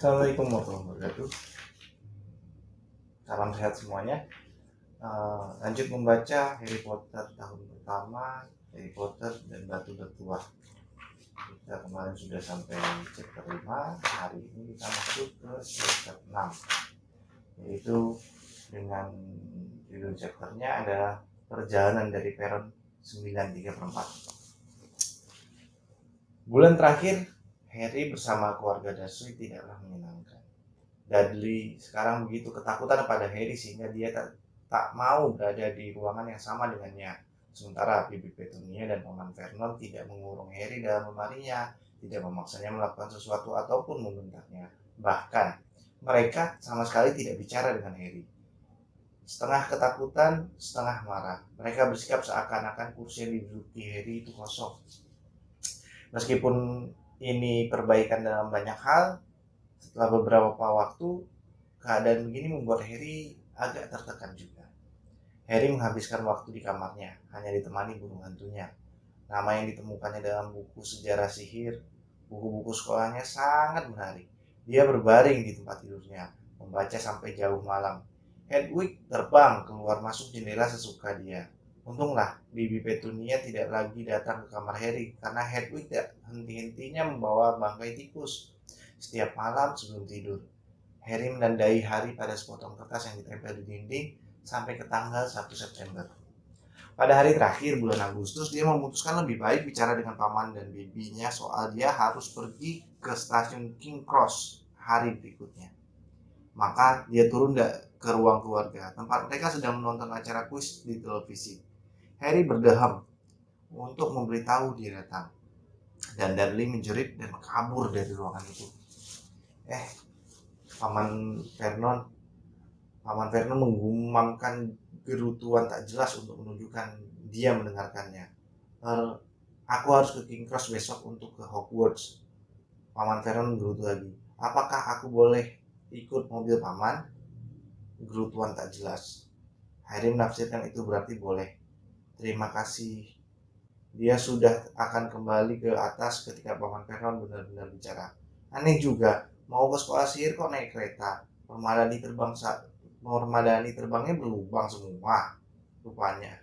Assalamualaikum warahmatullahi wabarakatuh. Salam sehat semuanya. Lanjut membaca Harry Potter tahun pertama, Harry Potter dan Batu Bertuah. Kita kemarin sudah sampai chapter 5. Hari ini kita masuk ke chapter 6, yaitu dengan judul chapternya adalah Perjalanan dari Peron 934. Bulan terakhir Harry bersama keluarga Dursley tidaklah menyenangkan. Dudley sekarang begitu ketakutan pada Harry sehingga dia tak mau berada di ruangan yang sama dengannya. Sementara Bibi Petunia dan Paman Vernon tidak mengurung Harry dalam lemarinya, tidak memaksanya melakukan sesuatu ataupun membentaknya. Bahkan mereka sama sekali tidak bicara dengan Harry. Setengah ketakutan, setengah marah. Mereka bersikap seakan-akan kursi yang diduduki Harry itu kosong. Meskipun ini perbaikan dalam banyak hal, setelah beberapa waktu, keadaan begini membuat Harry agak tertekan juga. Harry menghabiskan waktu di kamarnya, hanya ditemani burung hantunya. Nama yang ditemukannya dalam buku sejarah sihir, buku-buku sekolahnya sangat menarik. Dia berbaring di tempat tidurnya, membaca sampai jauh malam. Hedwig terbang keluar masuk jendela sesuka dia. Untunglah Bibi Petunia tidak lagi datang ke kamar Harry, karena Hedwig tidak henti-hentinya membawa bangkai tikus setiap malam sebelum tidur. Harry menandai hari pada sepotong kertas yang ditempel di dinding sampai ke tanggal 1 September. Pada hari terakhir bulan Agustus, dia memutuskan lebih baik bicara dengan paman dan bibinya soal dia harus pergi ke stasiun King Cross hari berikutnya. Maka dia turun ke ruang keluarga, tempat mereka sedang menonton acara kuis di televisi. Harry berdeham untuk memberitahu dia datang, dan Dudley menjerit dan kabur dari ruangan itu. Paman Vernon menggumamkan gerutuan tak jelas untuk menunjukkan dia mendengarkannya. Aku harus ke King Cross besok untuk ke Hogwarts. Paman Vernon gerutu lagi. Apakah aku boleh ikut mobil paman? Gerutuan tak jelas. Harry menafsirkan itu berarti boleh. Terima kasih. Dia sudah akan kembali ke atas ketika Paman Vernon benar-benar bicara. Aneh juga, mau ke sekolah sihir kok naik kereta. Permadani terbangnya berlubang semua, rupanya.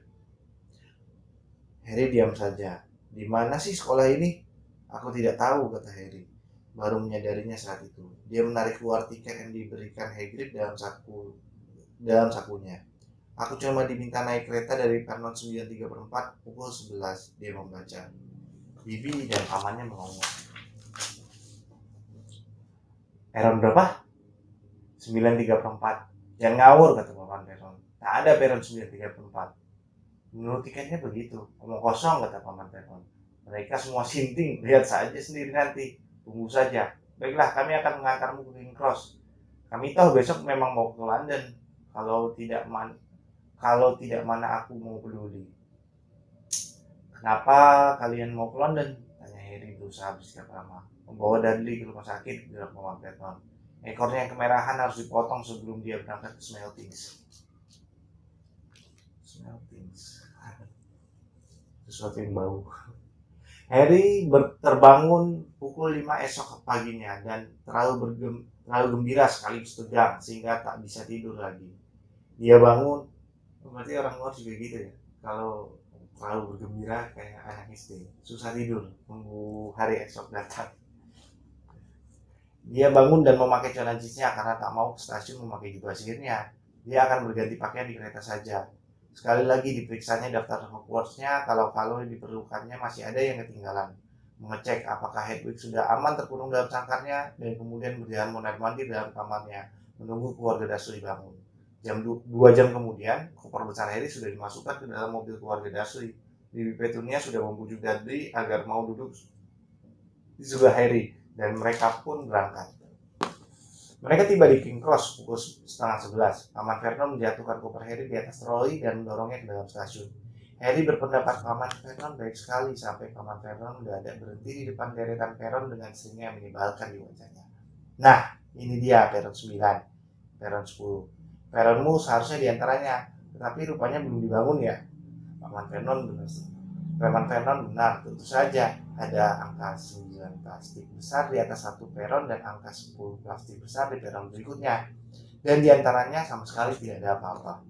Harry diam saja. Di mana sih sekolah ini? Aku tidak tahu, kata Harry. Baru menyadarinya saat itu. Dia menarik keluar tiket yang diberikan Hagrid dalam sakunya. Aku cuma diminta naik kereta dari Peron 934 pukul 11, dia membaca. Bibi dan pamannya mengomong. Peron berapa? 934. Jangan ngawur, kata Paman Vernon. Tak ada Peron 934. Menurut tiketnya begitu. Omong kosong, kata Paman Vernon. Mereka semua sinting. Lihat saja sendiri nanti. Tunggu saja. Baiklah, kami akan mengantarmu ke King Cross. Kami tahu besok memang mau ke London. Kalau tidak mana aku mau peduli. Kenapa kalian mau ke London? Tanya Harry berusaha bersikap ramah. Membawa Dudley ke rumah sakit, bilang Paman Vernon. Ekornya yang kemerahan harus dipotong sebelum dia berangkat ke Smeltings. Sesuatu yang bau. Harry terbangun pukul 5 esok paginya dan terlalu gembira sekaligus tegang sehingga tak bisa tidur lagi. Dia bangun, berarti orang luar juga gitu ya. Kalau terlalu bergembira kayak anak SD, susah tidur tunggu hari esok datang. Dia bangun dan memakai celana jeansnya karena tak mau ke stasiun memakai jubah sihirnya. Dia akan berganti pakaian di kereta saja. Sekali lagi diperiksanya daftar Hogwarts-nya, kalau diperlukannya masih ada yang ketinggalan. Mengecek apakah Hedwig sudah aman terkurung dalam sangkarnya, dan kemudian berjalan mondar-mandir dalam kamarnya, menunggu keluarga Dursley bangun. 2 jam kemudian, koper besar Harry sudah dimasukkan ke dalam mobil keluarga Dursley. Bibi Petunia sudah membujuk Dudley agar mau duduk di sebelah Harry, dan mereka pun berangkat. Mereka tiba di King Cross pukul 10:30. Paman Vernon menjatuhkan koper Harry di atas troli dan mendorongnya ke dalam stasiun. Harry berpendapat Paman Vernon baik sekali sampai Paman Vernon mendadak berhenti di depan deretan peron dengan senyum yang menyebalkan di wajahnya. Nah, ini dia peron 9, peron 10. Peronmu seharusnya diantaranya, tetapi rupanya belum dibangun ya. Paman Vernon benar. Preman Vernon benar, tentu saja ada angka 9 plastik besar di atas satu peron dan angka 10 plastik besar di peron berikutnya. Dan diantaranya sama sekali tidak ada apa-apa.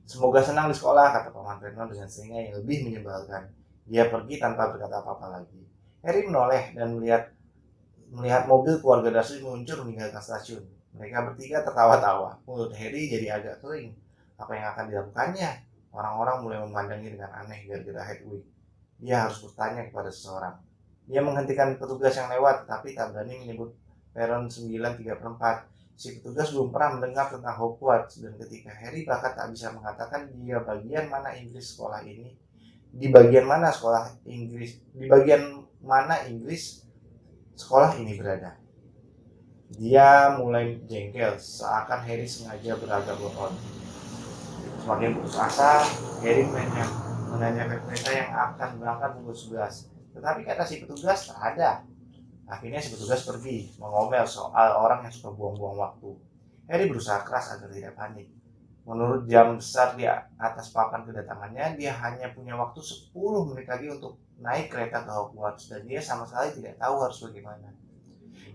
Semoga senang di sekolah, kata Paman Vernon dengan senyum yang lebih menyebalkan. Dia pergi tanpa berkata apa-apa lagi. Harry menoleh dan melihat mobil keluarga Dursley meluncur meninggalkan stasiun. Mereka bertiga tertawa-tawa. Mulut Harry jadi agak kering. Apa yang akan dilakukannya? Orang-orang mulai memandangnya dengan aneh gara-gara Hedwig. Dia harus bertanya kepada seseorang. Dia menghentikan petugas yang lewat, tapi tak berani menyebut peron 934. Si petugas belum pernah mendengar tentang Hogwarts, dan ketika Harry bahkan tak bisa mengatakan di bagian mana Inggris sekolah ini, di bagian mana Inggris sekolah ini berada. Dia mulai jengkel, seakan Harry sengaja beragak bohong. Semakin putus asa, Harry menanyakan kereta yang akan berangkat pukul 11. Tetapi kata si petugas tak ada. Akhirnya si petugas pergi, mengomel soal orang yang suka buang-buang waktu. Harry berusaha keras agar tidak panik. Menurut jam besar di atas papan kedatangannya, dia hanya punya waktu 10 menit lagi untuk naik kereta ke Hogwarts, dan dia sama sekali tidak tahu harus bagaimana.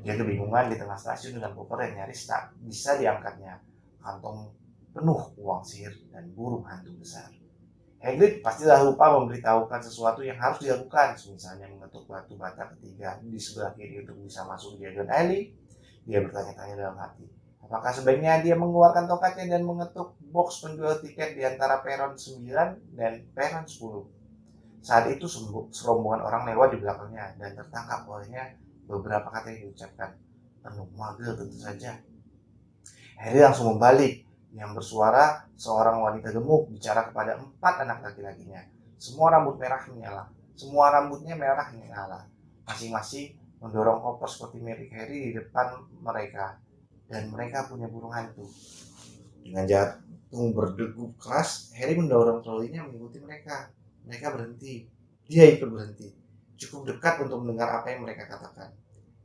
Dia kebingungan di tengah stasiun dengan koper yang nyaris tak bisa diangkatnya, kantong penuh uang sihir dan burung hantu besar. Hagrid pastilah lupa memberitahukan sesuatu yang harus dilakukan, misalnya mengetuk batu bata ketiga di sebelah kiri untuk bisa masuk di Diagon Alley. Dia bertanya-tanya dalam hati, apakah sebaiknya dia mengeluarkan tongkatnya dan mengetuk box penjual tiket di antara peron 9 dan peron 10. Saat itu serombongan orang lewat di belakangnya dan tertangkap olehnya beberapa kata yang diucapkan. Penuh magel tentu saja. Harry langsung membalik. Yang bersuara seorang wanita gemuk bicara kepada 4 anak laki-lakinya. Semua rambutnya merah menyala. Masing-masing mendorong koper seperti milik Harry di depan mereka. Dan mereka punya burung hantu. Dengan jantung berdegup keras, Harry mendorong trolinya mengikuti mereka. Mereka berhenti. Dia ikut berhenti. Cukup dekat untuk mendengar apa yang mereka katakan.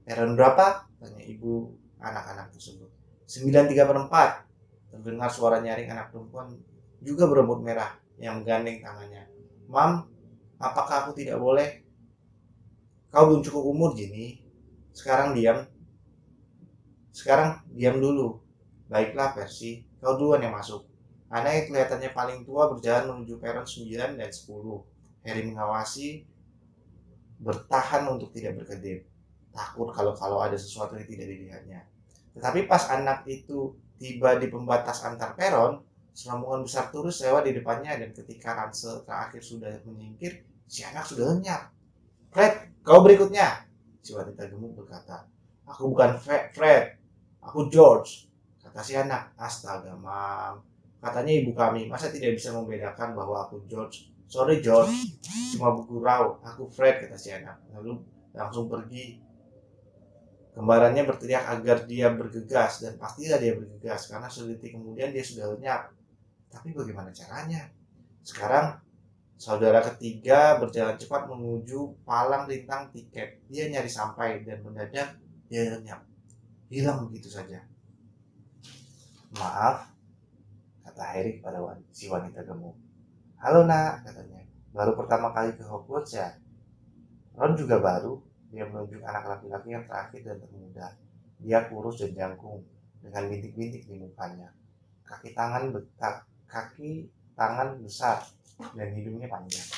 Peron berapa? Tanya ibu anak-anak tersebut. 934. Terdengar suara nyaring anak perempuan juga berambut merah yang menggandeng tangannya. Mam, apakah aku tidak boleh? Kau belum cukup umur, Ginny. Sekarang diam dulu. Baiklah, Percy. Kau duluan yang masuk. Anak yang kelihatannya paling tua berjalan menuju peron 9 dan 10. Harry mengawasi, bertahan untuk tidak berkedip. Takut kalau ada sesuatu yang tidak dilihatnya. Tetapi pas anak itu tiba di pembatas antar peron, serombongan besar turis lewat di depannya, dan ketika ransel terakhir sudah menyingkir, si anak sudah lenyap. Fred, kau berikutnya, si wanita gemuk berkata. Aku bukan Fred, aku George, kata si anak. Astaga, Mam, katanya ibu kami, masa tidak bisa membedakan bahwa aku George? Sorry George, cuma buku raw, aku Fred, kata si anak. Lalu langsung pergi. Kembarannya berteriak agar dia bergegas, dan pastilah dia bergegas karena sedetik kemudian dia sudah lenyap. Tapi bagaimana caranya? Sekarang saudara ketiga berjalan cepat menuju palang rintang tiket. Dia nyari sampai dan mendadak dia lenyap, hilang begitu saja. Maaf, kata Harry kepada si wanita gemuk. Halo nak, katanya. Baru pertama kali ke Hogwarts ya? Ron juga baru. Dia menunjuk anak laki-laki yang terakhir dan termuda. Dia kurus dan jangkung, dengan bintik-bintik di mukanya. Kaki tangan besar, dan hidungnya panjang.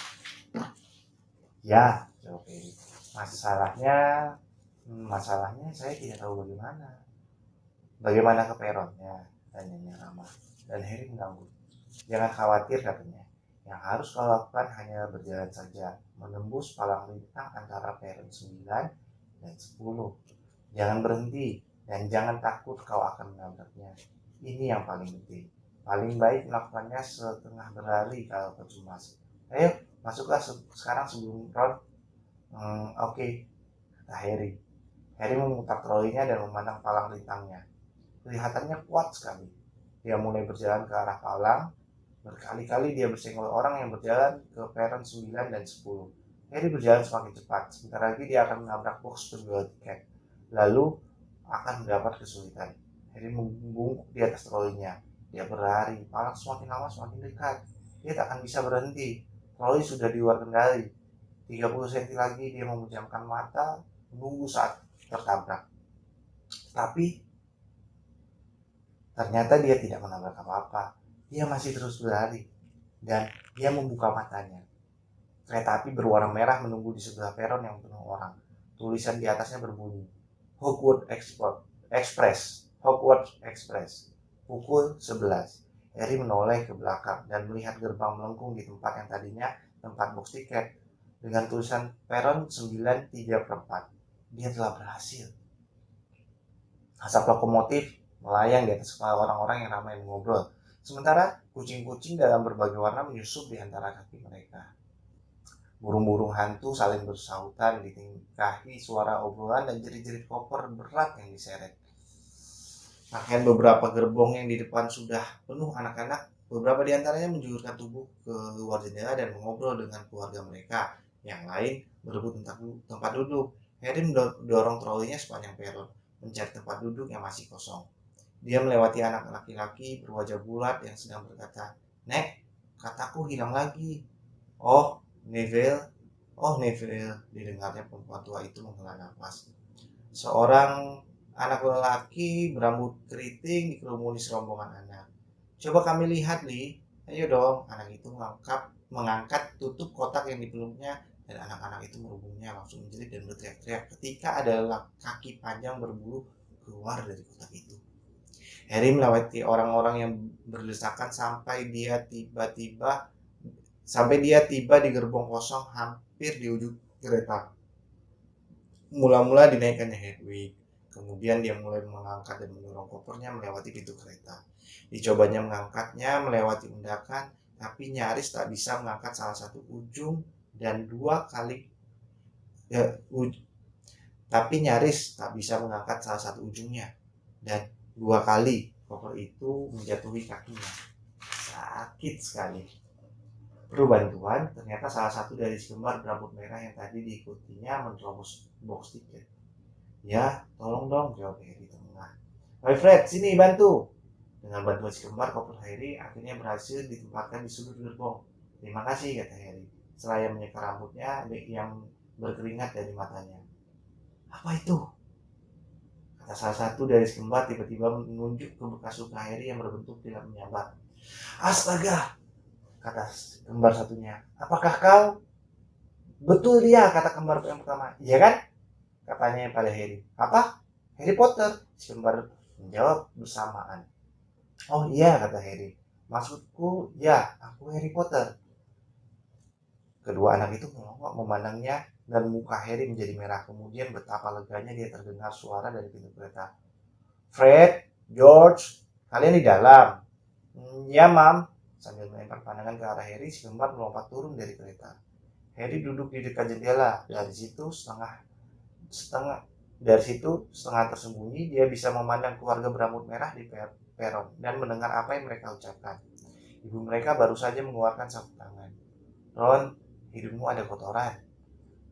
Ya, jawab Harry. Masalahnya saya tidak tahu bagaimana. Bagaimana ke peronnya? Tanyanya ramah. Dan Harry mengangguk. Jangan khawatir, katanya. Yang harus kau lakukan hanya berjalan saja, menembus palang rintang antara peron 9 dan 10. Jangan berhenti, dan jangan takut kau akan menabraknya. Ini yang paling penting. Paling baik melakukannya setengah berlari kalau kau cemas. Ayo, masuklah sekarang sebelum Ron. Oke, kata Harry. Harry memutar trolinya dan memandang palang rintangnya. Kelihatannya kuat sekali. Dia mulai berjalan ke arah palang. Berkali-kali dia bersenggol orang yang berjalan ke peron 9 dan 10. Harry berjalan semakin cepat. Sebentar lagi dia akan menabrak box penjual tiket. Lalu akan mendapat kesulitan. Harry membungkuk di atas trolinya. Dia berlari. Palang semakin lama semakin dekat. Dia tak akan bisa berhenti. Troy sudah di luar kendali. 30 cm lagi dia memejamkan mata, menunggu saat tertabrak. Tapi ternyata dia tidak menabrak apa-apa. Dia masih terus berlari. Dan dia membuka matanya. Kereta api berwarna merah menunggu di sebelah peron yang penuh orang. Tulisan di atasnya berbunyi, Hogwarts Express, pukul 11. Harry menoleh ke belakang dan melihat gerbang melengkung di tempat yang tadinya tempat box tiket dengan tulisan peron 9/3/4. Dia telah berhasil. Asap lokomotif melayang di atas kepala orang-orang yang ramai mengobrol. Sementara kucing-kucing dalam berbagai warna menyusup di antara kaki mereka. Burung-burung hantu saling bersahutan ditingkahi suara obrolan dan jerit-jerit koper berat yang diseret. Bahkan beberapa gerbong yang di depan sudah penuh anak-anak, beberapa di antaranya menjulurkan tubuh ke luar jendela dan mengobrol dengan keluarga mereka. Yang lain berebut tempat duduk. Harry mendorong trolinya sepanjang peron, mencari tempat duduk yang masih kosong. Dia melewati anak laki-laki berwajah bulat yang sedang berkata, "Nek, kataku hilang lagi." Oh, Neville, didengarnya perempuan tua itu menghela nafas. Seorang anak lelaki berambut keriting dikerumuni serombongan anak. "Coba kami lihat, Li. Ayo dong." Anak itu mengangkat tutup kotak yang dipeluknya dan anak-anak itu merubungnya langsung menjerit dan berteriak-teriak ketika ada kaki panjang berbulu keluar dari kotak itu. Harry melewati orang-orang yang berdesakan sampai dia tiba di gerbong kosong hampir di ujung kereta. Mula-mula dinaikkannya Hedwig. Kemudian dia mulai mengangkat dan mendorong kopernya melewati pintu kereta. Dicobanya mengangkatnya melewati undakan, tapi nyaris tak bisa mengangkat salah satu ujung dan dua kali koper itu menjatuhi kakinya. Sakit sekali. Perlu bantuan, ternyata salah satu dari kembar berambut merah yang tadi diikutinya menerobos box tiket. "Ya, tolong dong," jawab Harry tengah. "Hai Fred, sini bantu." Dengan bantuan si kembar, koper Harry akhirnya berhasil ditempatkan di sudut gerbong. "Terima kasih," kata Harry, seraya menyeka rambutnya yang berkeringat dari matanya. "Apa itu?" kata salah satu dari si kembar tiba-tiba menunjuk ke bekas luka Harry yang berbentuk tidak menyambar. "Astaga," kata kembar satunya. "Apakah kau?" "Betul dia," kata kembar yang pertama. "Iya kan?" katanya pada Harry. "Apa? Harry Potter?" si kembar menjawab bersamaan. "Oh iya," kata Harry. "Maksudku, ya, aku Harry Potter." Kedua anak itu melongo memandangnya dan muka Harry menjadi merah. Kemudian betapa leganya dia terdengar suara dari pintu kereta. "Fred, George, kalian di dalam?" "Ya, Mam." Sambil melempar pandangan ke arah Harry, si kembar melompat turun dari kereta. Harry duduk di dekat jendela. Dari situ setengah tersembunyi, dia bisa memandang keluarga berambut merah di peron dan mendengar apa yang mereka ucapkan. Ibu mereka baru saja mengeluarkan sapu tangan. "Ron, hidungmu ada kotoran."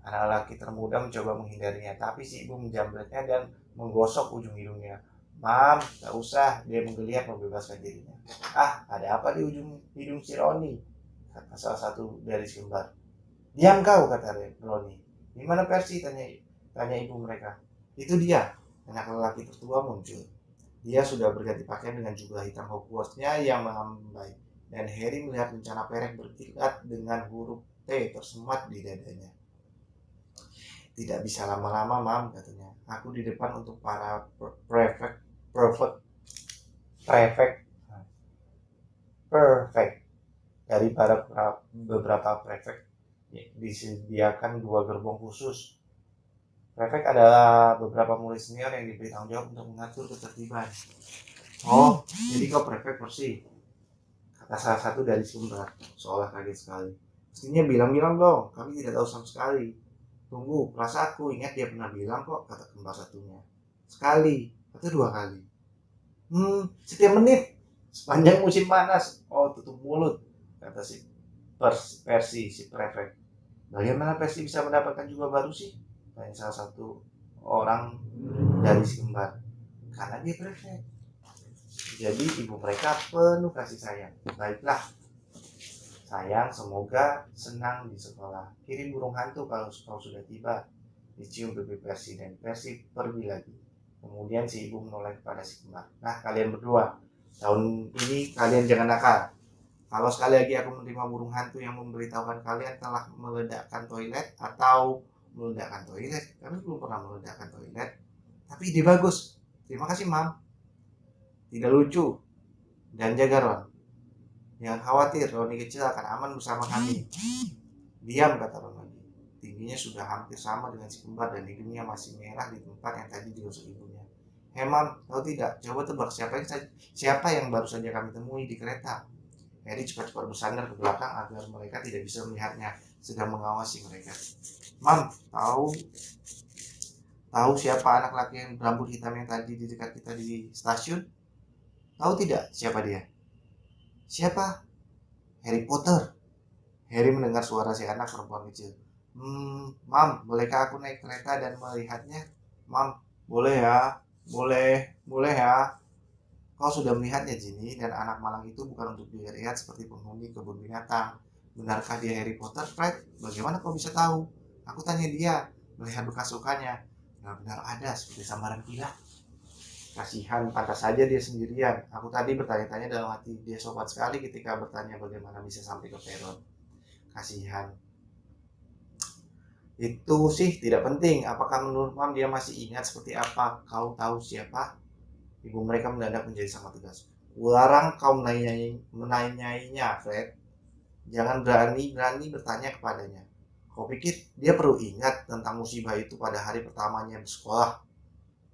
Anak laki termuda mencoba menghindarinya, tapi si ibu menjambretnya dan menggosok ujung hidungnya. "Mam, gak usah," dia menggeliat membebaskan dirinya. "Ah, ada apa di ujung hidung si Roni?" kata salah satu dari si kembar. "Diam kau," kata Roni. "Di mana Percy?" tanya ibu mereka. "Itu dia." Anak lelaki tertua muncul. Dia sudah berganti pakaian dengan jubah hitam Hogwarts-nya yang melambai, dan Harry melihat lencana perek berkilat dengan huruf T tersemat di dadanya. "Tidak bisa lama-lama, Mam," katanya. "Aku di depan untuk para prefect dari beberapa prefect disediakan 2 gerbong khusus. Prefect adalah beberapa murid senior yang diberi tanggung jawab untuk mengatur ketertiban." "Oh, jadi kau prefect Percy?" kata salah satu dari sumber, seolah kaget sekali. "Mestinya bilang-bilang dong, kami tidak tahu sama sekali." "Tunggu, perasa aku ingat dia pernah bilang kok," kata kembar satunya. "Sekali atau 2 kali?" Setiap menit sepanjang musim panas." "Oh, tutup mulut," kata si Percy, si prefect. "Bagaimana Percy bisa mendapatkan jubah baru sih?" tanya salah satu orang dari si kembar. "Karena dia prefect. Jadi ibu mereka penuh kasih sayang." "Baiklah," Sayang, semoga senang di sekolah. Kirim burung hantu kalau kau sudah tiba. Dicium pipi Persi dan Persi pergi lagi. Kemudian si ibu menoleh kepada si kembar. Nah, kalian berdua, tahun ini kalian jangan nakal. Kalau sekali lagi aku menerima burung hantu yang memberitahukan kalian telah meledakkan toilet atau meledakkan toilet, kami belum pernah meledakkan toilet. Tapi ide bagus. Terima kasih, Mam. Tidak lucu. Dan jaga Ron. Jangan khawatir, Roni kecil akan aman bersama kami. Diam, kata Ron lagi. Tingginya sudah hampir sama dengan si kembar dan hidungnya masih merah di tempat yang tadi digosok ibunya. Hei Mam, tahu tidak? Coba tebak siapa yang baru saja kami temui di kereta. Harry cepat-cepat bersandar ke belakang agar mereka tidak bisa melihatnya sedang mengawasi mereka. Mam, tahu siapa anak laki yang berambut hitam yang tadi di dekat kita di stasiun? Tahu tidak siapa dia? Siapa? Harry Potter. Harry mendengar suara si anak perempuan kecil. Mam, bolehkah aku naik kereta dan melihatnya? Mam, boleh ya, boleh ya. Kau sudah melihatnya, Ginny, dan anak malang itu bukan untuk dilihat seperti penghuni kebun binatang. Benarkah dia Harry Potter, Fred? Bagaimana kau bisa tahu? Aku tanya dia, melihat bekas lukanya. Benar-benar ada, seperti sambaran kilat. Kasihan, pantas saja dia sendirian. Aku tadi bertanya-tanya dalam hati, dia sopan sekali ketika bertanya bagaimana bisa sampai ke peron. Kasihan. Itu sih tidak penting. Apakah menurut Mam dia masih ingat seperti apa? Kau tahu siapa? Ibu mereka mendadak menjadi sangat tegas. Kularang kau menanyainya, Fred. Jangan berani-berani bertanya kepadanya. Kau pikir dia perlu ingat tentang musibah itu pada hari pertamanya bersekolah?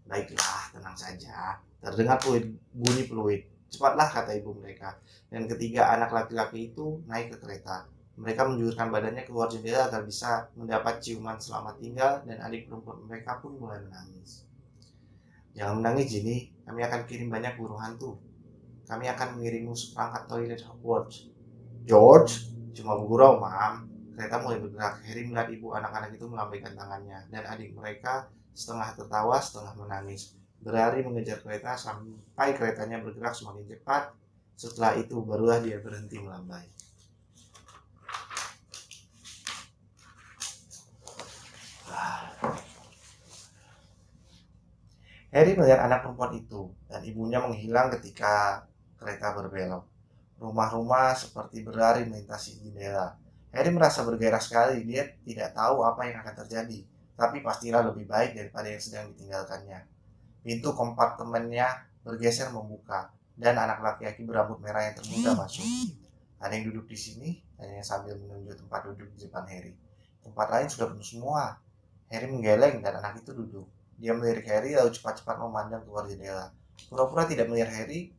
Baiklah, tenang saja. Terdengar bunyi peluit. Cepatlah, kata ibu mereka. Dan ketiga anak laki-laki itu naik ke kereta. Mereka menjulurkan badannya keluar jendela agar bisa mendapat ciuman selamat tinggal dan adik perempuan mereka pun mulai menangis. Jangan menangis, Ginny. Kami akan kirim banyak burung hantu. Kami akan mengirimmu seperangkat toilet Hogwarts. George, cuma bergurau, Mam. Kereta mulai bergerak. Harry melihat ibu anak-anak itu melambaikan tangannya, dan adik mereka setengah tertawa, setengah menangis. Berlari mengejar kereta sampai keretanya bergerak semakin cepat. Setelah itu, barulah dia berhenti melambai. Harry melihat anak perempuan itu, dan ibunya menghilang ketika kereta berbelok. Rumah-rumah seperti berlari melintasi jendela. Harry merasa bergairah sekali. Dia tidak tahu apa yang akan terjadi, tapi pastilah lebih baik daripada yang sedang ditinggalkannya. Pintu kompartemennya bergeser membuka, dan anak laki-laki berambut merah yang termuda masuk. Ada yang duduk di sini, tanya sambil menunjuk tempat duduk di depan Harry. Tempat lain sudah penuh semua. Harry menggeleng dan anak itu duduk. Dia melirik Harry lalu cepat-cepat memandang keluar jendela. Pura-pura tidak melihat Harry.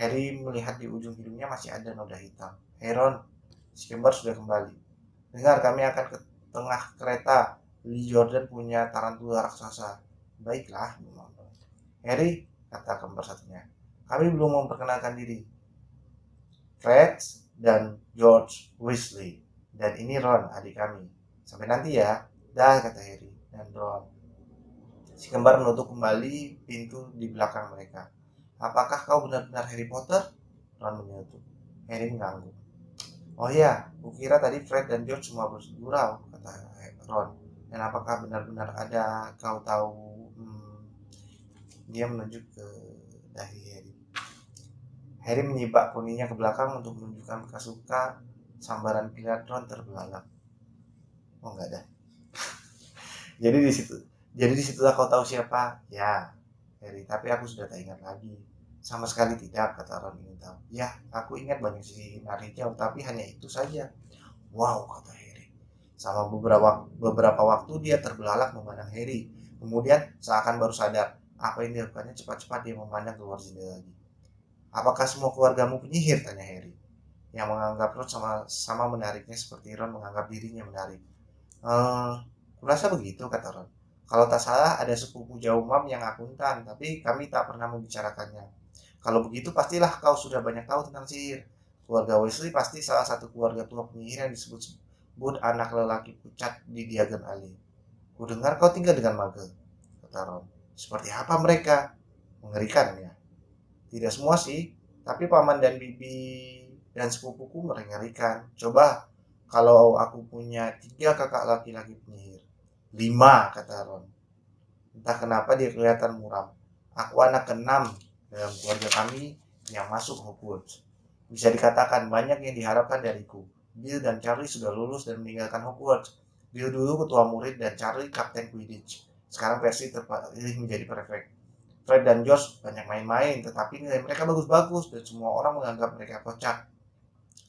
Harry melihat di ujung hidungnya masih ada noda hitam. Hey Ron, si kembar sudah kembali. Dengar, kami akan ke tengah kereta. Lee Jordan punya tarantula raksasa. Baiklah, Harry, kata kembar satunya. Kami belum memperkenalkan diri. Fred dan George Weasley. Dan ini Ron, adik kami. Sampai nanti ya. Dah, kata Harry dan Ron. Si kembar menutup kembali pintu di belakang mereka. Apakah kau benar-benar Harry Potter? Ron menyutup. Harry mengangguk. Oh ya, kukira tadi Fred dan George cuma bergurau, kata Ron. Dan apakah benar-benar ada kau tahu? Dia menunjuk ke dahi Harry. Harry menyibak poninya ke belakang untuk menunjukkan bekas luka. Sambaran kilat Ron terbelalak. Oh enggak ada. Jadi disitulah kau tahu siapa? Ya, Harry. Tapi aku sudah tak ingat lagi. Sama sekali tidak, kata Ron ingin tahu. Ya, aku ingat banyak sisi menariknya, tapi hanya itu saja. Wow, kata Harry. Sama beberapa waktu dia terbelalak memandang Harry. Kemudian seakan baru sadar apa yang dilakukannya, cepat-cepat dia memandang keluar jendela lagi. Apakah semua keluargamu penyihir? Tanya Harry. Yang menganggap Ron sama menariknya seperti Ron menganggap dirinya menarik. Kurasa begitu, kata Ron. Kalau tak salah ada sepupu jauh Mam yang akuntan, tapi kami tak pernah membicarakannya. Kalau begitu pastilah kau sudah banyak tahu tentang sihir. Keluarga Weasley pasti salah satu keluarga tua penyihir yang disebut anak lelaki pucat di Diagon Alley. Kudengar kau tinggal dengan Muggle, kata Ron. Seperti apa mereka? Mengerikan ya. Tidak semua sih, tapi paman dan bibi dan sepupuku mengerikan. Coba kalau aku punya 3 kakak laki-laki penyihir. 5, kata Ron. Entah kenapa dia kelihatan muram. Aku anak ke-6 dalam keluarga kami yang masuk Hogwarts. Bisa dikatakan banyak yang diharapkan dariku. Bill dan Charlie sudah lulus dan meninggalkan Hogwarts. Bill dulu ketua murid dan Charlie kapten Quidditch. Sekarang versi terpilih menjadi prefect. Fred dan George banyak main-main, tetapi nilai mereka bagus-bagus dan semua orang menganggap mereka kocak.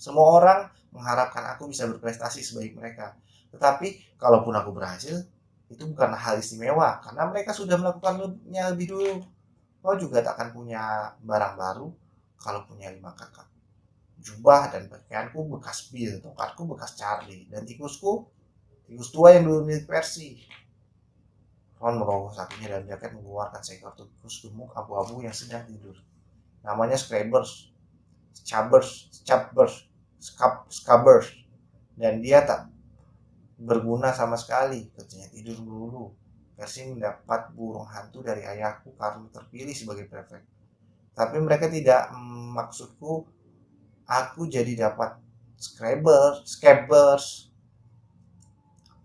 Semua orang mengharapkan aku bisa berprestasi sebaik mereka. Tetapi kalaupun aku berhasil, itu bukan hal istimewa karena mereka sudah melakukannya lebih dulu. Kau juga tak akan punya barang baru kalau punya 5 kakak. Jubah dan pakaianku bekas Bill, tongkatku bekas Charlie, dan tikus tua yang dulu milik Percy. Ron merogoh sakunya dan jaket mengeluarkan seekor tikus gemuk abu-abu yang sedang tidur. Namanya Scabbers, dan dia tak berguna sama sekali, katanya tidur dulu. Percy mendapat burung hantu dari ayahku karena terpilih sebagai prefect. Tapi mereka tidak maksudku aku jadi dapat Scabbers.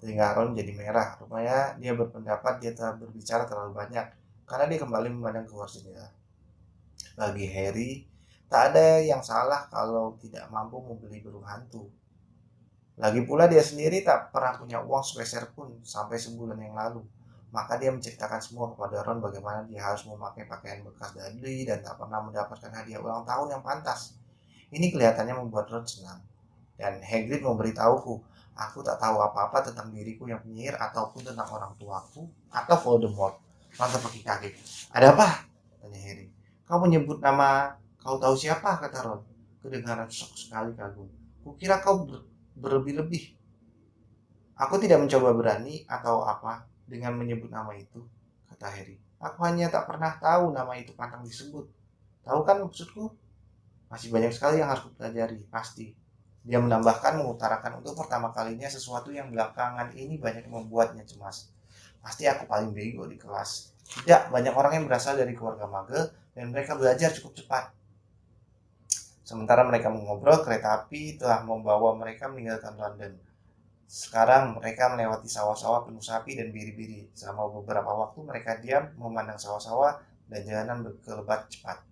Telinga Ron jadi merah. Rupanya dia berpendapat dia telah berbicara terlalu banyak karena dia kembali memandang keluar jendela. Bagi Harry, tak ada yang salah kalau tidak mampu membeli burung hantu. Lagi pula dia sendiri tak pernah punya uang sepeser pun sampai sebulan yang lalu. Maka dia menceritakan semua kepada Ron bagaimana dia harus memakai pakaian bekas Dudley dan tak pernah mendapatkan hadiah ulang tahun yang pantas. Ini kelihatannya membuat Ron senang. Dan Hagrid memberitahuku, aku tak tahu apa-apa tentang diriku yang penyihir ataupun tentang orang tuaku atau Voldemort. Ron terpekik kaget. Ada apa? Tanya Harry. Kau menyebut nama kau tahu siapa? Kata Ron. Kedengaran shock sekali kagum. Kukira kau berlebih-lebih. Aku tidak mencoba berani atau apa dengan menyebut nama itu, kata Harry. Aku hanya tak pernah tahu nama itu pantang disebut. Tahu kan maksudku? Masih banyak sekali yang harus kupelajari, pasti. Dia menambahkan mengutarakan untuk pertama kalinya sesuatu yang belakangan ini banyak membuatnya cemas. Pasti aku paling bego di kelas. Tidak, banyak orang yang berasal dari keluarga mage dan mereka belajar cukup cepat. Sementara mereka mengobrol, kereta api telah membawa mereka meninggalkan London. Sekarang mereka melewati sawah-sawah penuh sapi dan biri-biri. Selama beberapa waktu mereka diam memandang sawah-sawah dan jalanan berkelebat cepat.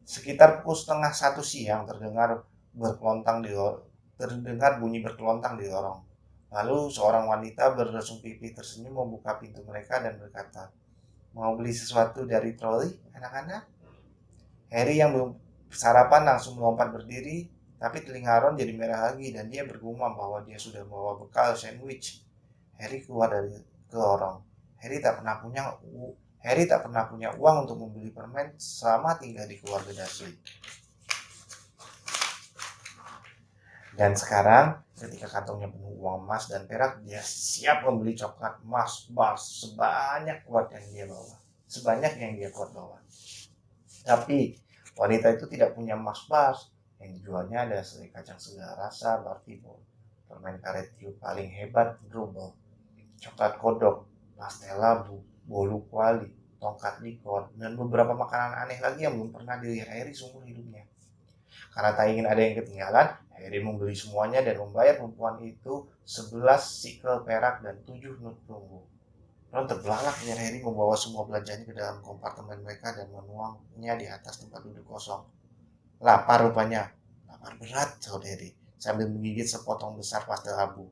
Sekitar pukul 12:30 siang terdengar bunyi berkelontang di lorong. Lalu seorang wanita berresung pipi tersenyum membuka pintu mereka dan berkata, "Mau beli sesuatu dari troli, anak-anak?" Harry yang belum sarapan langsung melompat berdiri, tapi telinga Ron jadi merah lagi dan dia bergumam bahwa dia sudah membawa bekal sandwich. Harry keluar dari ke lorong. Harry tak pernah punya uang untuk membeli permen selama tinggal di keluarga Dursley. Dan sekarang, ketika kantongnya penuh uang emas dan perak, dia siap membeli coklat emas bars sebanyak yang dia kuat bawa. Tapi wanita itu tidak punya emas bars. Yang dijualnya ada selai kacang segala rasa, Bartibor, permen karet tiup paling hebat, Drubel, coklat kodok, pastela, bolu kuali, tongkat likor, dan beberapa makanan aneh lagi yang belum pernah dilihat Harry seumur hidupnya. Karena tak ingin ada yang ketinggalan, Harry membeli semuanya dan membayar perempuan itu 11 sikel perak dan 7 nut perunggu. Ron terbelalak melihat Harry membawa semua belanjanya ke dalam kompartemen mereka dan menuangnya di atas tempat duduk kosong. Lapar rupanya. Lapar berat, sahut Harry, sambil menggigit sepotong besar pastel abu.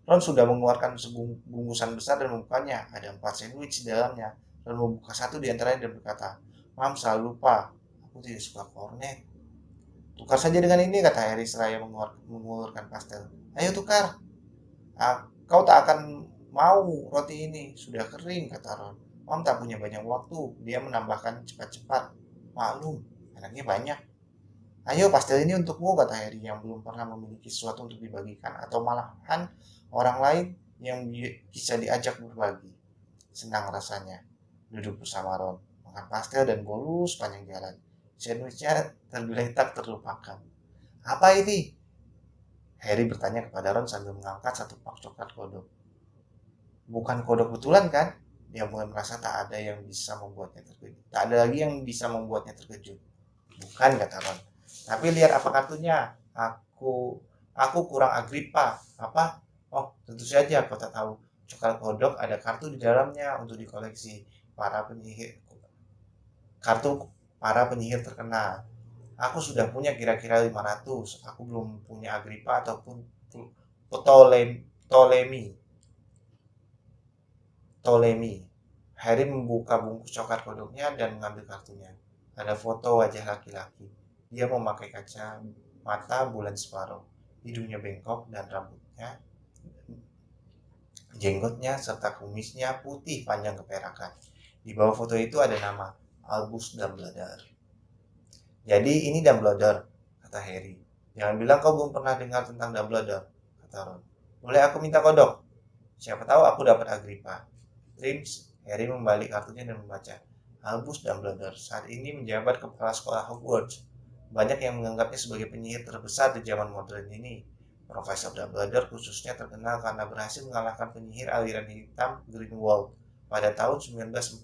Ron sudah mengeluarkan bungkusan besar dan membukanya. Ada 4 sandwich di dalamnya. Ron membuka satu di antaranya dan berkata, "Mam, selalu lupa. Aku tidak suka kornet." "Tukar saja dengan ini," kata Harry seraya mengulurkan pastel. "Ayo tukar." "Kau tak akan mau roti ini. Sudah kering," kata Ron. "Mam tak punya banyak waktu." Dia menambahkan cepat-cepat. "Maklum, anaknya banyak." "Ayo, pastel ini untukmu," kata Harry yang belum pernah memiliki sesuatu untuk dibagikan atau malahan orang lain yang bisa diajak berbagi. Senang rasanya duduk bersama Ron, makan pastel dan bolu sepanjang jalan. Sandwichnya tergeletak terlupakan. "Apa ini?" Harry bertanya kepada Ron sambil mengangkat satu pak coklat kodok. "Bukan kodok betulan kan?" Dia mulai merasa tak ada lagi yang bisa membuatnya terkejut. "Bukan," kata Ron. Tapi lihat apa kartunya. Aku kurang Agripa. Apa? Oh, tentu saja kau tak tahu. Coklat kodok ada kartu di dalamnya untuk dikoleksi para penyihir. Kartu para penyihir terkenal. Aku sudah punya kira-kira 500. Aku belum punya Agripa ataupun Ptolemy. Ptolemy. Harry membuka bungkus coklat kodoknya dan mengambil kartunya. Ada foto wajah laki-laki. Dia memakai kaca mata bulan separuh. Hidungnya bengkok dan rambutnya, jenggotnya serta kumisnya putih panjang keperakan. Di bawah foto itu ada nama Albus Dumbledore. Jadi ini Dumbledore, kata Harry. Jangan bilang kau belum pernah dengar tentang Dumbledore, kata Ron. Boleh aku minta kodok? Siapa tahu aku dapat Agrippa. Trims, Harry membalik kartunya dan membaca. Albus Dumbledore saat ini menjabat kepala sekolah Hogwarts. Banyak yang menganggapnya sebagai penyihir terbesar di zaman modern ini. Profesor Dumbledore khususnya terkenal karena berhasil mengalahkan penyihir aliran hitam Grindelwald pada tahun 1945.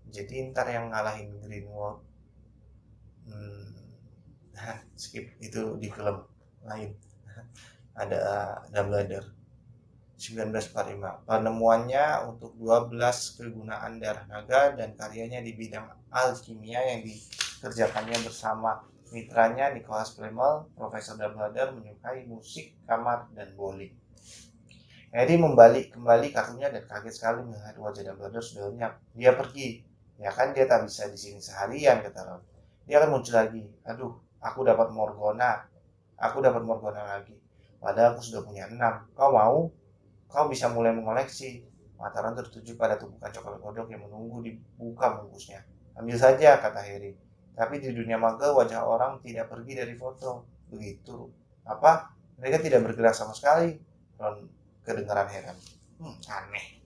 Jadi ntar yang ngalahin Grindelwald, skip itu di film lain. Ada Dumbledore. 1945. Penemuannya untuk 12 kegunaan darah naga dan karyanya di bidang alkimia yang dikerjakannya bersama mitranya Nicholas Flamel. Profesor Dumbledore menyukai musik, kamar, dan bowling. Harry membalik kembali kartunya dan kaget sekali melihat wajah Dumbledore sudah lenyap. Dia pergi. Ya kan dia tak bisa di sini seharian, kata Ron. Dia akan muncul lagi. Aduh, aku dapat Morgana. Aku dapat Morgana lagi. Padahal aku sudah punya 6. Kau mau? Kau bisa mulai mengoleksi. Mataran tertuju pada tumpukan coklat kodok yang menunggu dibuka bungkusnya. Ambil saja, kata Harry. Tapi di dunia muggle wajah orang tidak pergi dari foto. Begitu. Apa? Mereka tidak bergerak sama sekali. Ron kedengaran heran. Aneh.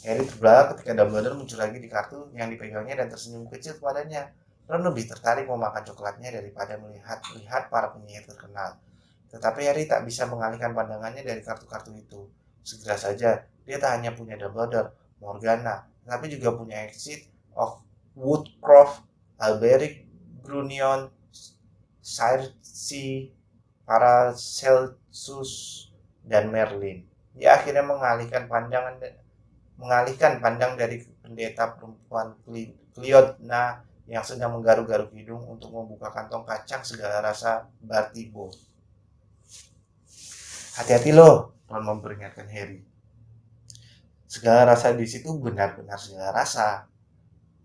Harry terbelalak ketika Dumbledore muncul lagi di kartu yang dipegangnya dan tersenyum kecil kepadanya. Ron lebih tertarik memakan coklatnya daripada melihat para penyihir terkenal. Tetapi Harry tak bisa mengalihkan pandangannya dari kartu-kartu itu. Segera saja, dia tak hanya punya Dumbledore, Morgana, tapi juga punya Exit of Woodcroft, Alberic, Grunion, Circe, Paracelsus, dan Merlin. Dia akhirnya mengalihkan pandang dari pendeta perempuan Cleodna yang sedang menggaruk-garuk hidung untuk membuka kantong kacang segala rasa Bartibo. Hati-hati loh, Ron memperingatkan Harry. Segala rasa di situ benar-benar segala rasa.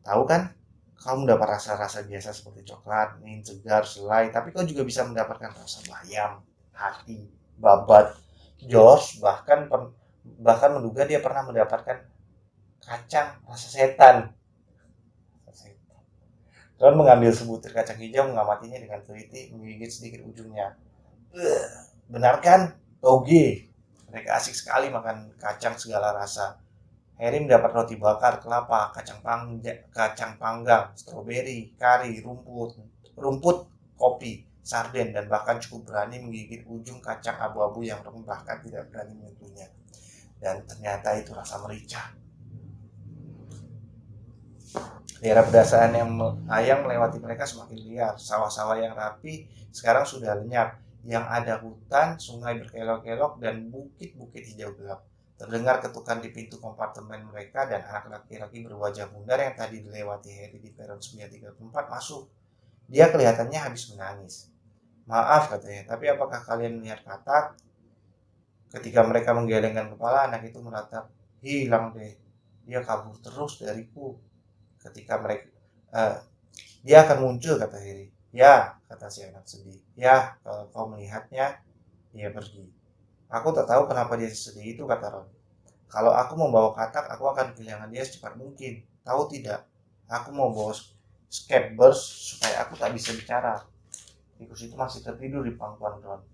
Tahu kan? Kau mendapat rasa-rasa biasa seperti coklat, mint, segar, selai, tapi kau juga bisa mendapatkan rasa bayam, hati, babat. George bahkan menduga dia pernah mendapatkan kacang rasa setan. Ron mengambil sebutir kacang hijau, mengamatinya dengan teliti, menggigit sedikit ujungnya. Benar kan? Toge. Mereka asik sekali makan kacang segala rasa. Harry mendapat roti bakar, kelapa, kacang panggang, stroberi, kari, rumput, kopi, sarden, dan bahkan cukup berani menggigit ujung kacang abu-abu yang Ron bahkan tidak berani menyentuhnya. Dan ternyata itu rasa merica. Daerah pedesaan yang melewati mereka semakin liar. Sawah-sawah yang rapi sekarang sudah lenyap. Yang ada hutan, sungai berkelok-kelok, dan bukit-bukit hijau gelap. Terdengar ketukan di pintu kompartemen mereka dan anak laki-laki berwajah bundar yang tadi dilewati Harry di peron 934 masuk. Dia kelihatannya habis menangis. Maaf, katanya, tapi apakah kalian melihat katak? Ketika mereka menggelengkan kepala, anak itu meratap. Hilang deh. Dia kabur terus dariku. Ketika mereka dia akan muncul, kata Harry. Ya, kata si anak sedih. Ya, kalau kau melihatnya, dia pergi. Aku tak tahu kenapa dia sedih itu, kata Ron. Kalau aku membawa katak, aku akan kehilangan dia secepat mungkin. Tahu tidak? Aku mau bawa Scabbers supaya aku tak bisa bicara. Tikus itu masih tertidur di pangkuan Ron.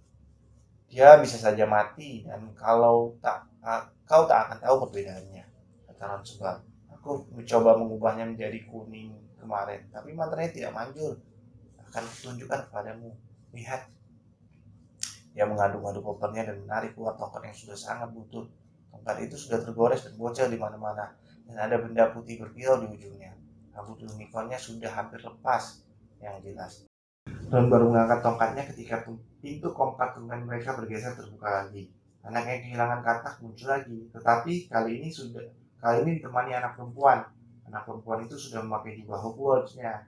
Dia bisa saja mati, dan kau tak akan tahu perbedaannya, kata Ron sebal. Aku mencoba mengubahnya menjadi kuning kemarin, tapi mantranya tidak manjur. Akan kutunjukkan kepadamu. Lihat. Dia mengaduk-aduk kopernya dan menarik keluar tongkat yang sudah sangat butut. Tongkat itu sudah tergores dan bocor di mana-mana, dan ada benda putih berkilau di ujungnya. Rambut unicornnya sudah hampir lepas, yang jelas. Ron baru mengangkat tongkatnya ketika pintu kompartemen mereka bergeser terbuka lagi. Anak yang kehilangan katak muncul lagi, tetapi kali ini ditemani anak perempuan. Anak perempuan itu sudah memakai jubah Hogwarts-nya.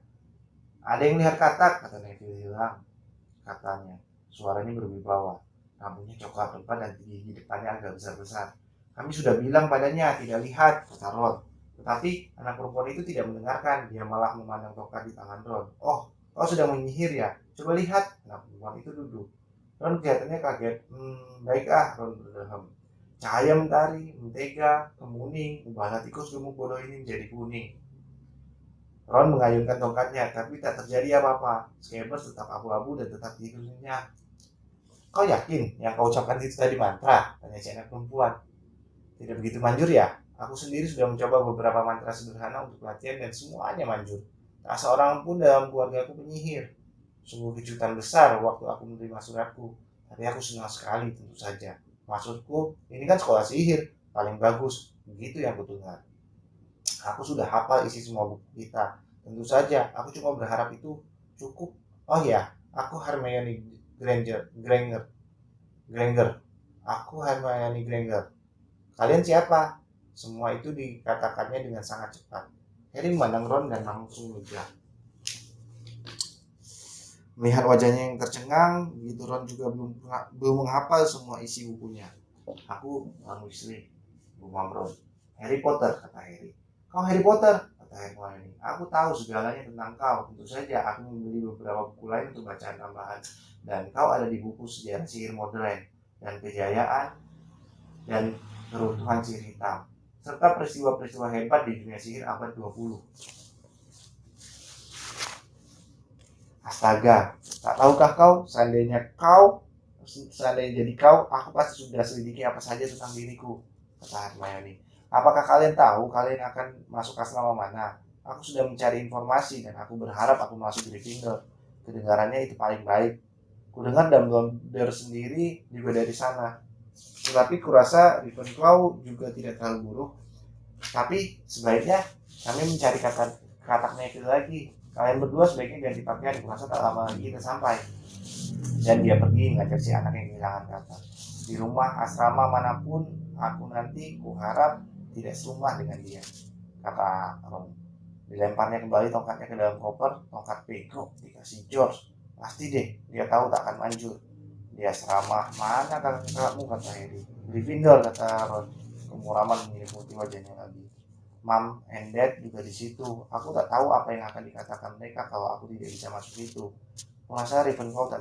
Ada yang lihat katak, kata Neville hilang. Katanya, suaranya berwibawa. Rambutnya coklat lebat dan gigi depannya agak besar-besar. Kami sudah bilang padanya tidak lihat, kata Ron. Tetapi anak perempuan itu tidak mendengarkan. Dia malah memandang tongkat di tangan Ron. Oh, kau sedang menyihir ya? Coba lihat. Anak perempuan itu duduk. Ron kelihatannya kaget. Baiklah, Ron berdehem. Cahaya mentari, mentega, kemuning, ubahlah tikus gemuk bodoh ini menjadi kuning. Ron mengayunkan tongkatnya, tapi tak terjadi apa-apa. Scabbers tetap abu-abu dan tetap tidur nyenyak. Kau yakin yang kau ucapkan itu tadi mantra? Tanya si anak perempuan. Tidak begitu manjur ya? Aku sendiri sudah mencoba beberapa mantra sederhana untuk latihan dan semuanya manjur. Tak seorang pun dalam keluarga aku penyihir. Sungguh kejutan besar waktu aku menerima suratku. Tapi aku senang sekali tentu saja. Maksudku, ini kan sekolah sihir. Paling bagus. Begitu yang kudengar. Aku sudah hafal isi semua buku kita. Tentu saja, aku cuma berharap itu cukup. Oh ya, aku Hermione Granger. Granger. Aku Hermione Granger. Kalian siapa? Semua itu dikatakannya dengan sangat cepat. Harry memandang Ron dan langsung lega. Melihat wajahnya yang tercengang, begitu Ron juga belum menghafal semua isi bukunya. Aku Ron Weasley, gumam Ron. Harry Potter, kata Harry. Kau Harry Potter, kata Hermione. Aku tahu segalanya tentang kau. Tentu saja aku membeli beberapa buku lain untuk bacaan tambahan. Dan kau ada di buku sejarah sihir modern dan kejayaan dan keruntuhan sihir hitam, serta peristiwa-peristiwa hebat di dunia sihir abad 20. Astaga, tak tahukah kau, seandainya jadi kau, aku pasti sudah selidiki apa saja tentang diriku, kata Hermione. Apakah kalian tahu kalian akan masuk asrama mana? Aku sudah mencari informasi dan aku berharap aku masuk Gryffindor. Kedengarannya itu paling baik. Kudengar Dumbledore sendiri juga dari sana. Tetapi kurasa Ravenclaw juga tidak terlalu buruk. Tapi sebaiknya kami mencari kataknya itu lagi. Kalian berdua sebaiknya ganti pakaian. Kurasa tak lama lagi kita sampai. Dan dia pergi mengajak si anak yang kehilangan katak. Di rumah asrama manapun aku nanti, kuharap tidak serumah dengan dia, kata Ron. Dilemparnya kembali tongkatnya ke dalam koper. Tongkat bego dikasih George. Pasti deh, dia tahu tak akan manjur. Dia seramah mana kakakmu, kata Harry. Gryffindor, kata Ron. Kemuraman menyelimuti wajahnya lagi. Mom and Dad juga di situ. Aku tak tahu apa yang akan dikatakan mereka kalau aku tidak bisa masuk itu. Kurasa Ravenclaw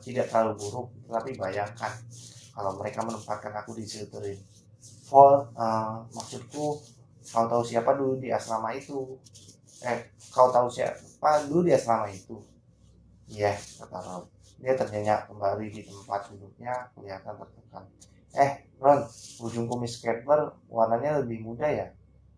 tidak terlalu buruk, tetapi bayangkan kalau mereka menempatkan aku di Slytherin. Maksudku, kau tahu siapa dulu di asrama itu? Kau tahu siapa dulu di asrama itu? Iya, kata Ron. Dia ternyenyak kembali di tempat duduknya, kelihatan tertekan. Ron, ujung kumis Scabbers warnanya lebih muda ya?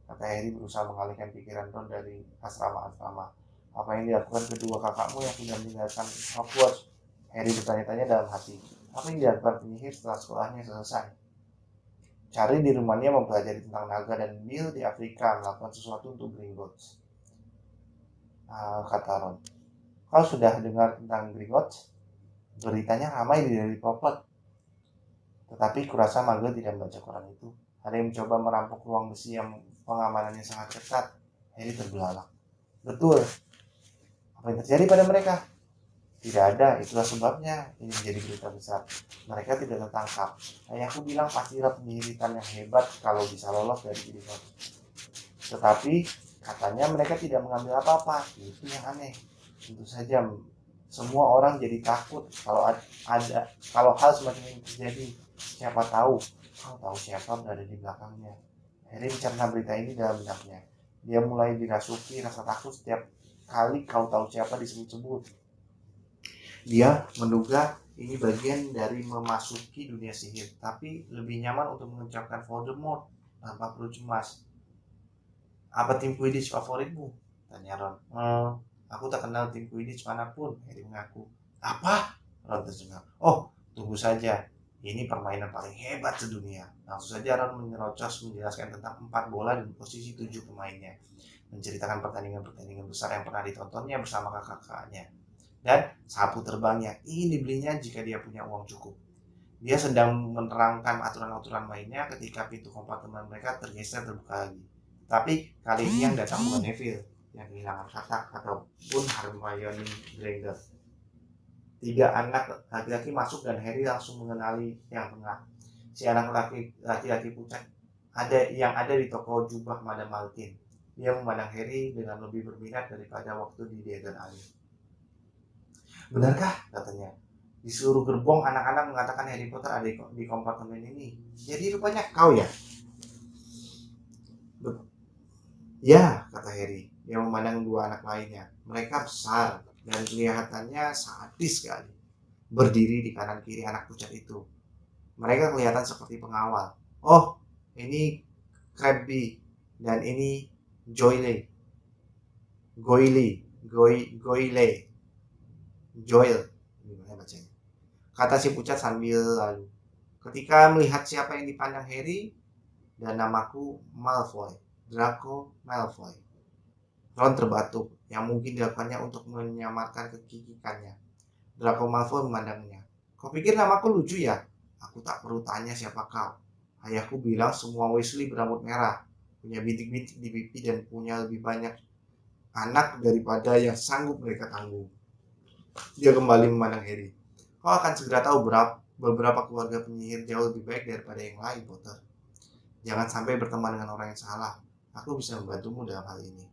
Kata Harry berusaha mengalihkan pikiran Ron dari asrama-asrama. Apa yang dilakukan kedua kakakmu yang sudah meninggalkan Hogwarts? Harry bertanya-tanya dalam hati. Apa yang dilakukan penyihir setelah sekolahnya selesai? Cari di rumahnya mempelajari tentang naga dan Bill di Afrika melakukan sesuatu untuk Gringotts. Kata Ron. Kau sudah dengar tentang Gringotts? Beritanya ramai di Daily Prophet. Tetapi kurasa Muggle tidak membaca koran itu. Ada yang mencoba merampok ruang besi yang pengamanannya sangat ketat. Harry terbelalak. Betul. Apa yang terjadi pada mereka? Tidak ada, itulah sebabnya ini menjadi berita besar. Mereka tidak tertangkap. Ayahku bilang pastilah penyihiritan yang hebat kalau bisa lolos dari Gringotts. Tetapi katanya mereka tidak mengambil apa-apa. Itu yang aneh. Tentu saja semua orang jadi takut kalau hal semacam ini terjadi. Siapa tahu, kau tahu siapa berada di belakangnya. Harry mencerna berita ini dalam benaknya. Dia mulai dirasuki rasa takut setiap kali kau tahu siapa disebut-sebut. Dia menduga ini bagian dari memasuki dunia sihir, tapi lebih nyaman untuk mengucapkan Voldemort tanpa perlu cemas. Apa tim Quidditch favoritmu? Tanya Ron. Aku tak kenal tim Quidditch manapun, Harry mengaku. Apa? Ron tercengang. Oh, tunggu saja. Ini permainan paling hebat sedunia. Langsung saja Ron menyerocos menjelaskan tentang 4 bola dan posisi 7 pemainnya. Menceritakan pertandingan-pertandingan besar yang pernah ditontonnya bersama kakak-kakaknya. dan sapu terbangnya ingin dibelinya jika dia punya uang cukup. Dia sedang menerangkan aturan-aturan mainnya ketika pintu kompartemen mereka tergeser terbuka lagi. Tapi kali ini yang datang bukan Neville yang kehilangan katak ataupun Hermione Granger. 3 anak laki-laki masuk dan Harry langsung mengenali yang tengah. Si anak laki-laki pucat ada di toko jubah Madame Malkin. Dia memandang Harry dengan lebih berminat daripada waktu di Diagon Alley. Benarkah? Katanya. Di seluruh gerbong anak-anak mengatakan Harry Potter ada di kompartemen ini. Jadi rupanya kau ya? Ya, kata Harry. Dia memandang 2 anak lainnya. Mereka besar dan kelihatannya sadis sekali. Berdiri di kanan kiri anak pucat itu. Mereka kelihatan seperti pengawal. Oh, ini Crabbe dan ini Joyle. Goyle. Joel. Gimana bacanya? Kata si pucat sambil lalu. Ketika melihat siapa yang dipandang Harry, dan namaku Malfoy. Draco Malfoy. Ron terbatuk, yang mungkin dilakukannya untuk menyamarkan kekikikannya. Draco Malfoy memandangnya. Kau pikir namaku lucu ya? Aku tak perlu tanya siapa kau. Ayahku bilang semua Weasley berambut merah, punya bintik-bintik di pipi dan punya lebih banyak anak daripada yang sanggup mereka tanggung. Dia kembali memandang Harry. Kau akan segera tahu beberapa keluarga penyihir jauh lebih baik daripada yang lain, Potter. Jangan sampai berteman dengan orang yang salah. Aku bisa membantumu dalam hal ini.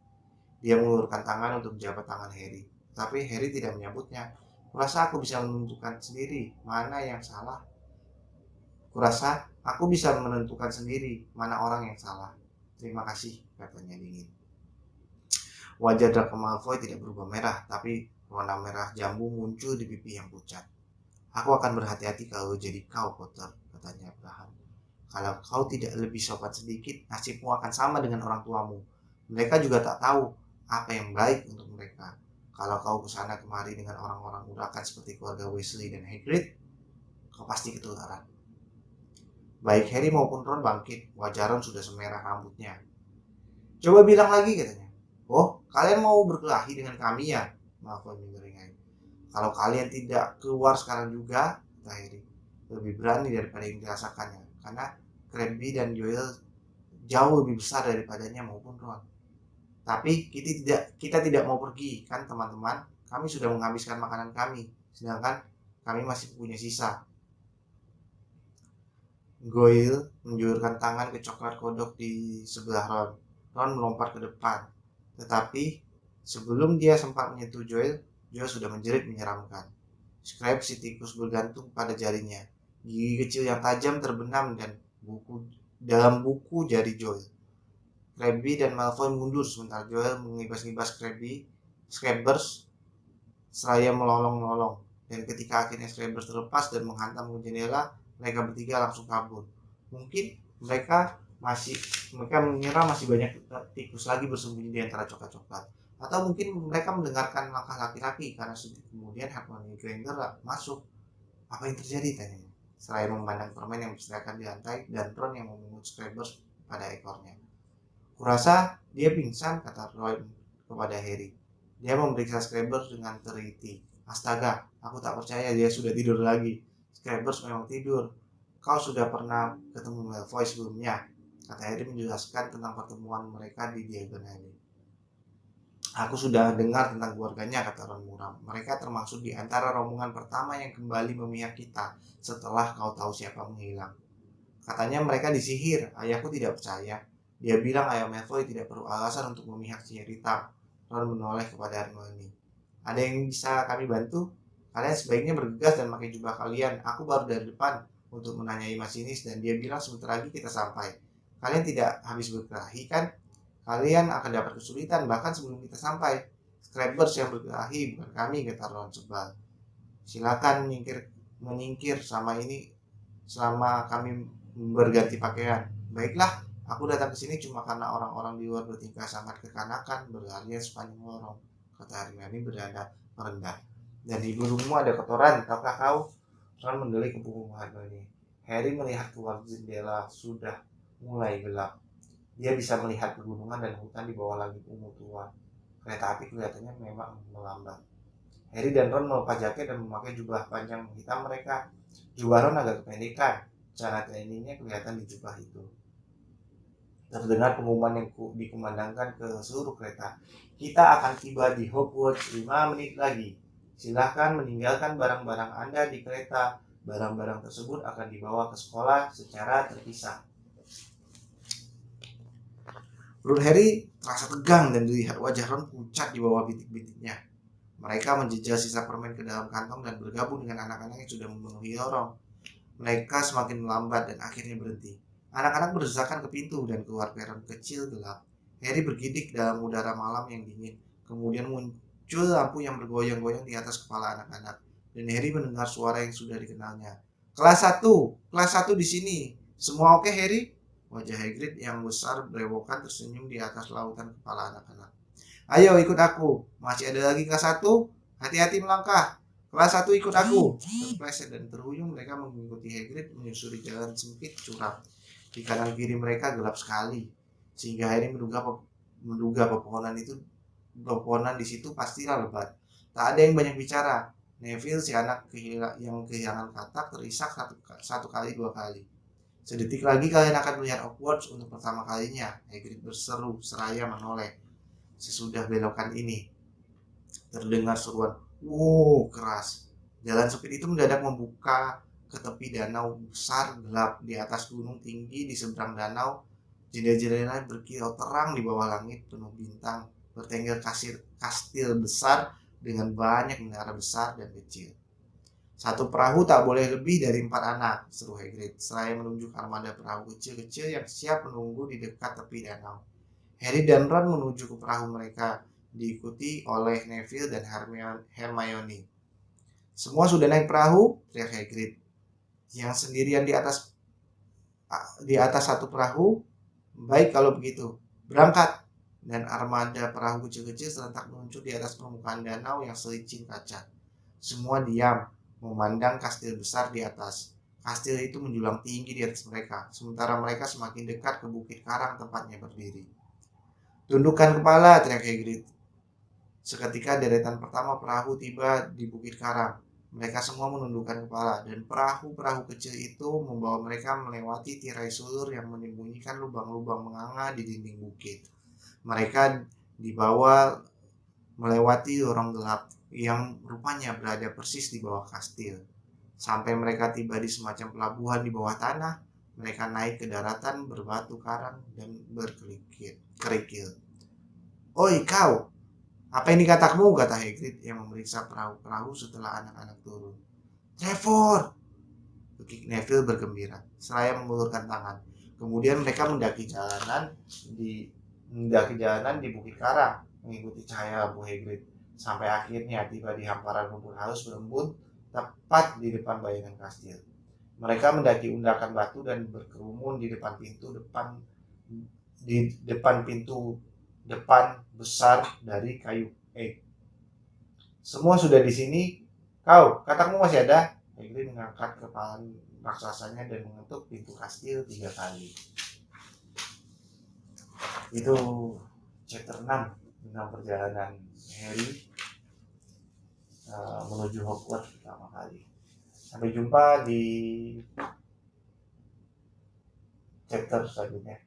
Dia mengulurkan tangan untuk menjabat tangan Harry. Tapi Harry tidak menyambutnya. Kurasa aku bisa menentukan sendiri mana yang salah. Kurasa aku bisa menentukan sendiri mana orang yang salah. Terima kasih, katanya dingin. Wajah Draco Malfoy tidak berubah merah, tapi warna merah jambu muncul di pipi yang pucat. Aku akan berhati-hati kalau jadi kau, Potter, katanya perlahan. Kalau kau tidak lebih sopan sedikit, nasibmu akan sama dengan orang tuamu. Mereka juga tak tahu apa yang baik untuk mereka. Kalau kau kesana kemari dengan orang-orang urakan seperti keluarga Weasley dan Hagrid, kau pasti ketularan. Baik Harry maupun Ron bangkit, wajah Ron sudah semerah rambutnya. Coba bilang lagi, katanya. Oh, kalian mau berkelahi dengan kami ya? Malfoy menyeringai. Kalau kalian tidak keluar sekarang juga, kata Harry, lebih berani daripada yang dirasakannya. Karena Crabbe dan Joel jauh lebih besar daripadanya maupun Ron. Tapi kita tidak mau pergi, kan teman-teman? Kami sudah menghabiskan makanan kami, sedangkan kami masih punya sisa. Goyle menjulurkan tangan ke coklat kodok di sebelah Ron. Ron melompat ke depan, tetapi sebelum dia sempat menyentuh Joel sudah menjerit menyeramkan. Scrap si tikus bergantung pada jarinya. Gigi kecil yang tajam terbenam dan dalam buku jari Joel. Crabbe dan Malfoy mundur sementara Joel mengibas-ngibas Scabbers seraya melolong-melolong. Dan ketika akhirnya Scabbers terlepas dan menghantam ke jendela, mereka bertiga langsung kabur. Mungkin mereka mengira masih banyak tikus lagi bersembunyi di antara coklat-coklat. Atau mungkin mereka mendengarkan langkah laki-laki karena kemudian Hermione Granger masuk. Apa yang terjadi, tanyanya. Seraya memandang permen yang berserakan di lantai dan Ron yang memungut Scabbers pada ekornya. Kurasa dia pingsan, kata Ron kepada Harry. Dia memeriksa Scabbers dengan teliti. Astaga, aku tak percaya dia sudah tidur lagi. Scabbers memang tidur. Kau sudah pernah ketemu Malfoy sebelumnya, kata Harry menjelaskan tentang pertemuan mereka di Diagon Alley. Aku sudah dengar tentang keluarganya, kata Ron muram. Mereka termasuk di antara rombongan pertama yang kembali memihak kita setelah kau tahu siapa menghilang. Katanya mereka disihir. Ayahku tidak percaya. Dia bilang ayah Malfoy tidak perlu alasan untuk memihak sihir hitam. Ron menoleh kepada Hermione. Ada yang bisa kami bantu? Kalian sebaiknya bergegas dan pakai jubah kalian. Aku baru dari depan untuk menanyai masinis dan dia bilang sebentar lagi kita sampai. Kalian tidak habis berkelahi kan? Kalian akan dapat kesulitan bahkan sebelum kita sampai. Scrabbers yang berkelahi bukan kami, kata Ron sebal. Silakan menyingkir selama kami berganti pakaian. Baiklah, aku datang ke sini cuma karena orang-orang di luar bertingkah sangat kekanakan, berlarian sepanjang lorong, kata Hermione bernada merendah. Dan di burungmu ada kotoran, tahukah kau? Ron mendelik ke punggung Hermione. Harry melihat keluar jendela sudah mulai gelap. Dia bisa melihat pegunungan dan hutan di bawah langit ungu tua. Kereta api kelihatannya memang melambat. Harry dan Ron melepas jaket dan memakai jubah panjang hitam mereka. Jubah Ron agak kependekan. Cara trainingnya kelihatan di jubah itu. Terdengar pengumuman yang dikumandangkan ke seluruh kereta. Kita akan tiba di Hogwarts 5 menit lagi. Silahkan meninggalkan barang-barang Anda di kereta. Barang-barang tersebut akan dibawa ke sekolah secara terpisah. Perut Harry terasa tegang dan dilihat wajah Ron pucat di bawah bintik-bintiknya. Mereka menjejal sisa permen ke dalam kantong dan bergabung dengan anak-anak yang sudah memenuhi lorong. Mereka semakin melambat dan akhirnya berhenti. Anak-anak berdesakan ke pintu dan keluar peron kecil gelap. Harry bergidik dalam udara malam yang dingin. Kemudian muncul lampu yang bergoyang-goyang di atas kepala anak-anak. Dan Harry mendengar suara yang sudah dikenalnya. Kelas 1 di sini. Semua oke, Harry? Wajah Hagrid yang besar berewokan tersenyum di atas lautan kepala anak-anak. Ayo ikut aku. Masih ada lagi kelas 1? Hati-hati melangkah. Kelas 1 ikut aku. Terpleset dan terhuyung mereka mengikuti Hagrid menyusuri jalan sempit curam. Di kanan kiri mereka gelap sekali. Sehingga Harry menduga pepohonan di situ pastilah lebat. Tak ada yang banyak bicara. Neville, si anak yang kehilangan katak, terisak satu kali dua kali. Sedetik lagi kalian akan melihat Hogwarts untuk pertama kalinya. Hagrid berseru seraya menoleh. Sesudah belokan ini, terdengar seruan "wow" keras. Jalan sempit itu mendadak membuka ke tepi danau besar gelap di atas gunung tinggi di seberang danau. Jendela-jendela berkilau terang di bawah langit penuh bintang. Bertengger kastil besar dengan banyak menara besar dan kecil. Satu perahu tak boleh lebih dari 4 anak, seru Hagrid, seraya menunjuk armada perahu kecil-kecil yang siap menunggu di dekat tepi danau. Harry dan Ron menuju ke perahu mereka, diikuti oleh Neville dan Hermione. Semua sudah naik perahu, teriak Hagrid. Yang sendirian di atas satu perahu. Baik kalau begitu, berangkat. Dan armada perahu kecil-kecil serentak meluncur di atas permukaan danau yang selicin kaca. Semua diam, memandang kastil besar di atas. Kastil itu menjulang tinggi di atas mereka, sementara mereka semakin dekat ke bukit karang tempatnya berdiri. Tundukkan kepala, teriak Hagrid. Seketika deretan pertama perahu tiba di bukit karang. Mereka semua menundukkan kepala, dan perahu-perahu kecil itu membawa mereka melewati tirai sulur yang menyembunyikan lubang-lubang menganga di dinding bukit. Mereka dibawa melewati lorong gelap yang rupanya berada persis di bawah kastil. Sampai mereka tiba di semacam pelabuhan di bawah tanah, mereka naik ke daratan berbatu karang dan berkerikil. Oi kau, apa ini katamu? Kata Hagrid yang memeriksa perahu-perahu setelah anak-anak turun. Trevor, bekik Neville bergembira, seraya mengulurkan tangan. Kemudian mereka mendaki jalanan di bukit karang, mengikuti cahaya lampu Hagrid, sampai akhirnya tiba di hamparan rumput halus berembun tepat di depan bayangan kastil. Mereka mendaki undakan batu dan berkerumun di depan pintu depan besar dari kayu egg. Semua sudah di sini. Kau, katamu masih ada? Hagrid mengangkat kepala raksasanya dan mengetuk pintu kastil 3 kali. Itu chapter 6 tentang perjalanan Harry menuju Hogwarts pertama kali. Sampai jumpa di chapter selanjutnya.